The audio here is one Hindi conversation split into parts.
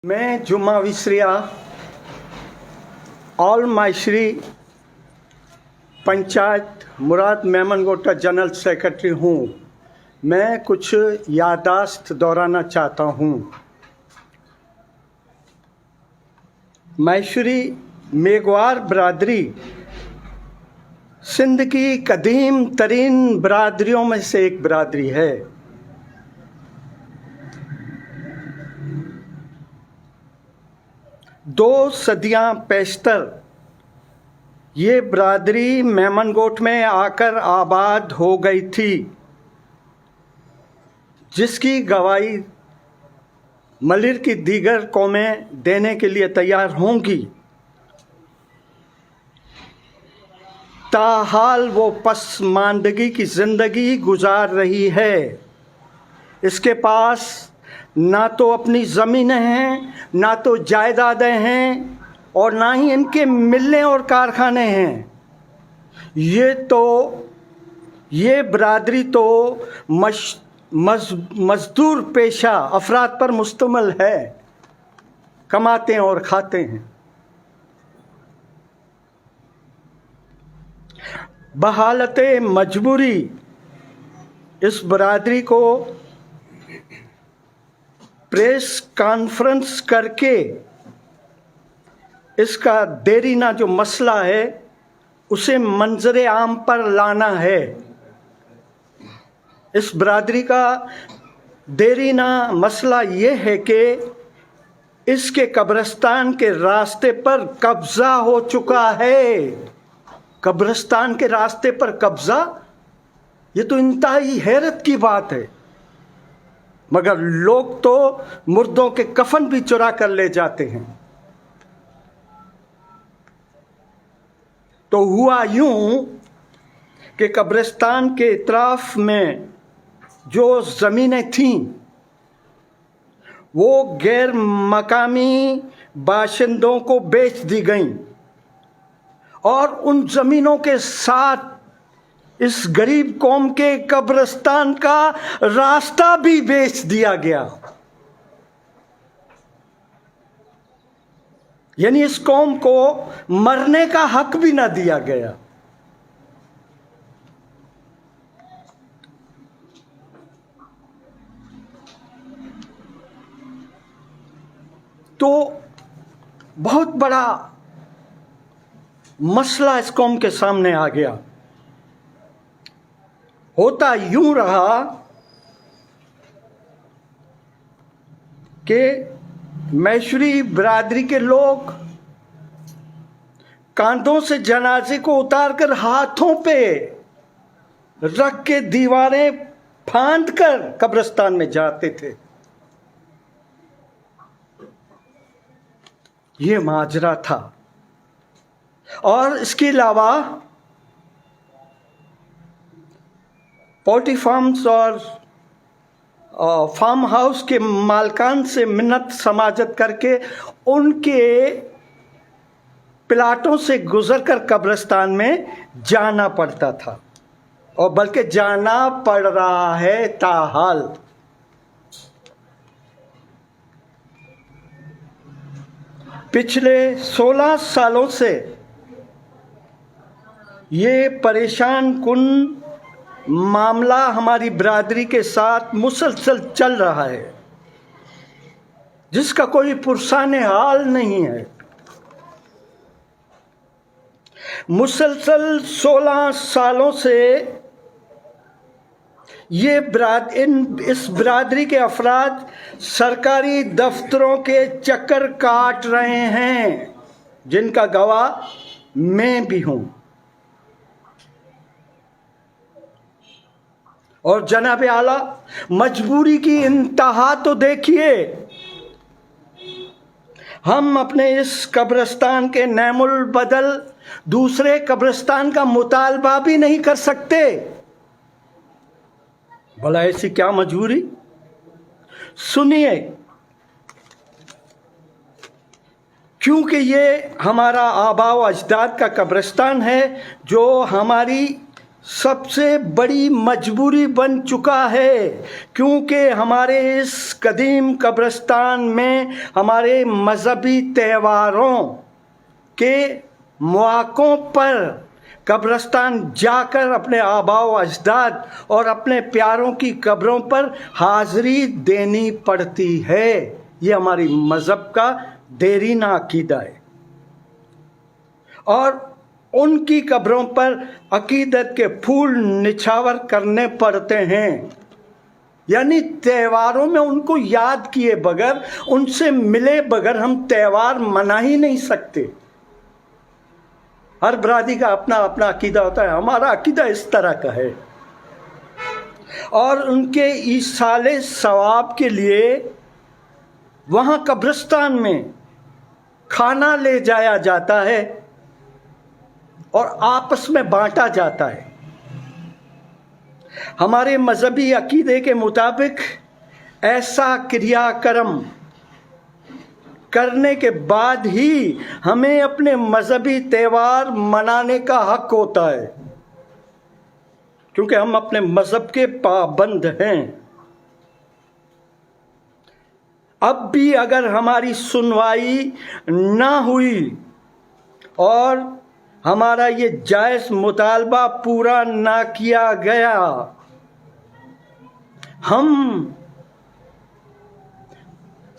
मैं जुम्मा विसरिया ऑल मायश्री पंचायत मुराद मेमनगोटा जनरल सेक्रेटरी हूँ। मैं कुछ याददाश्त दोहराना चाहता हूँ। मायश्री मेघवार बरादरी सिंध की कदीम तरीन बरादरियों में से एक बरादरी है। दो सदियां पेशतर ये बरादरी मेमनगोट में आकर आबाद हो गई थी, जिसकी गवाही मलिर की दीगर कौमें देने के लिए तैयार होंगी। ताहाल वो पसमानदगी की जिंदगी गुजार रही है। इसके पास ना तो अपनी ज़मीनें हैं, ना तो जायदादें हैं, और ना ही इनके मिलें और कारखाने हैं। ये बरादरी तो मजदूर पेशा अफराद पर मुश्तमिल है, कमाते हैं और खाते हैं। बहालत मजबूरी इस बरादरी को प्रेस कॉन्फ्रेंस करके इसका देरीना जो मसला है उसे मंजरे आम पर लाना है। इस बरादरी का देरीना मसला ये है कि इसके कब्रिस्तान के रास्ते पर कब्जा हो चुका है। कब्रिस्तान के रास्ते पर कब्जा, ये तो इंतहाई हैरत की बात है। मगर लोग तो मुर्दों के कफन भी चुरा कर ले जाते हैं। तो हुआ यूं कि कब्रिस्तान के इतराफ में जो ज़मीनें थीं वो गैर मकामी बाशिंदों को बेच दी गईं, और उन ज़मीनों के साथ इस गरीब कौम के कब्रिस्तान का रास्ता भी बेच दिया गया। यानी इस कौम को मरने का हक भी ना दिया गया। तो बहुत बड़ा मसला इस कौम के सामने आ गया। होता यूं रहा कि मैशरी बरादरी के लोग कांधों से जनाजे को उतारकर हाथों पे रख के दीवारें फांद कर कब्रिस्तान में जाते थे। ये माजरा था। और इसके अलावा पोल्ट्री फार्म्स और फार्म हाउस के मालकान से मिन्नत समाजत करके उनके प्लाटों से गुजरकर कब्रिस्तान में जाना पड़ता था, और बल्कि जाना पड़ रहा है ताहाल। पिछले 16 सालों से ये परेशान कुन मामला हमारी बरादरी के साथ मुसलसल चल रहा है, जिसका कोई पुरसाने हाल नहीं है। मुसलसल 16 सालों से इस बरादरी के अफराद सरकारी दफ्तरों के चक्कर काट रहे हैं, जिनका गवाह मैं भी हूं। और जनाब आला, मजबूरी की इंतहा तो देखिए। हम अपने इस कब्रिस्तान के नैमुल बदल दूसरे कब्रिस्तान का मुतालबा भी नहीं कर सकते। भला ऐसी क्या मजबूरी? सुनिए, क्योंकि ये हमारा आबा व अजदाद का कब्रिस्तान है, जो हमारी सबसे बड़ी मजबूरी बन चुका है, क्योंकि हमारे इस कदीम कब्रिस्तान में हमारे मजहबी त्योहारों के मौक़ों पर कब्रिस्तान जाकर अपने आबाओ अजदाद और अपने प्यारों की कब्रों पर हाज़िरी देनी पड़ती है। ये हमारी मज़हब का देरीना अक़ीदा है। और उनकी कब्रों पर अक़ीदत के फूल निछावर करने पड़ते हैं, यानी त्योहारों में उनको याद किए बगैर, उनसे मिले बगैर हम त्यौहार मना ही नहीं सकते। हर बरादरी का अपना अपना अक़ीदा होता है, हमारा अक़ीदा इस तरह का है। और उनके ईसाले सवाब के लिए वहाँ कब्रिस्तान में खाना ले जाया जाता है और आपस में बांटा जाता है। हमारे मजहबी अक़ीदे के मुताबिक ऐसा क्रियाक्रम करने के बाद ही हमें अपने मजहबी त्यौहार मनाने का हक होता है, क्योंकि हम अपने मजहब के पाबंद हैं। अब भी अगर हमारी सुनवाई ना हुई और हमारा ये जायज़ मुतालबा पूरा ना किया गया, हम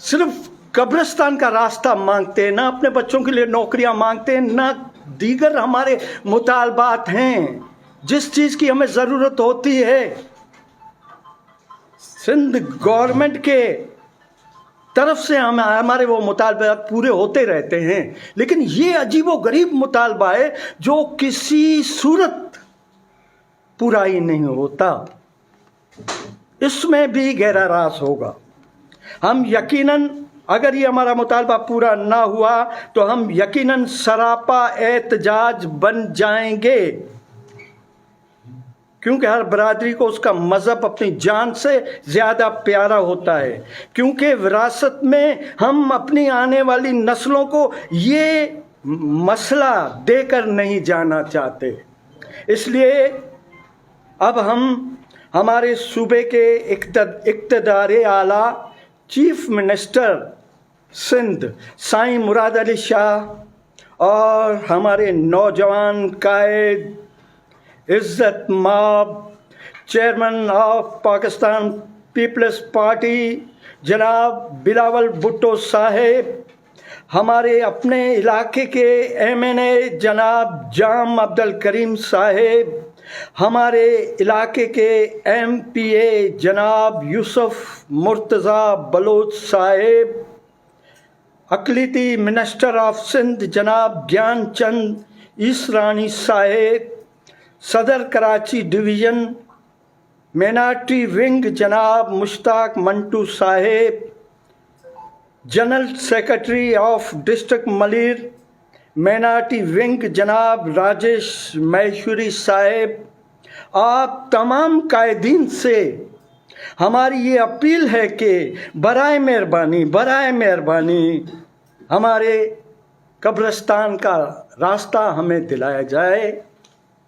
सिर्फ कब्रिस्तान का रास्ता मांगते हैं, ना अपने बच्चों के लिए नौकरियां मांगते हैं, ना दीगर हमारे मुतालबात हैं। जिस चीज़ की हमें ज़रूरत होती है, सिंध गवर्नमेंट के तरफ से हमारे वो मुतालबात पूरे होते रहते हैं। लेकिन ये अजीबो गरीब मुतालबा है जो किसी सूरत पूरा ही नहीं होता। इसमें भी गहरा राज होगा। हम यकीनन, अगर ये हमारा मुतालबा पूरा ना हुआ तो हम यकीनन सरापा एहतजाज बन जाएंगे, क्योंकि हर बरादरी को उसका मज़हब अपनी जान से ज़्यादा प्यारा होता है, क्योंकि विरासत में हम अपनी आने वाली नस्लों को ये मसला देकर नहीं जाना चाहते। इसलिए अब हम हमारे सूबे के इक़्तिदार आला चीफ मिनिस्टर सिंध साईं मुराद अली शाह और हमारे नौजवान कायद इज़्ज़त माब चेयरमैन ऑफ पाकिस्तान पीपल्स पार्टी जनाब बिलावल भुट्टो साहेब, हमारे अपने इलाके के MNA जनाब जाम अब्दुल करीम साहेब, हमारे इलाके के MPA जनाब यूसुफ मुर्तज़ा बलोच साहेब, अक़लीती मिनिस्टर ऑफ सिंध जनाब ज्ञान चंद ईसरानी साहेब, सदर कराची डिवीज़न माइनॉरिटी विंग जनाब मुश्ताक मंटू साहेब, general secretary of district Malir minority wing जनाब राजेश मैशूरी साहेब, आप तमाम कायदीन से हमारी ये अपील है कि बराए मेहरबानी हमारे कब्रिस्तान का रास्ता हमें दिलाया जाए।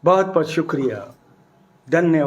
बहुत बहुत शुक्रिया, धन्यवाद।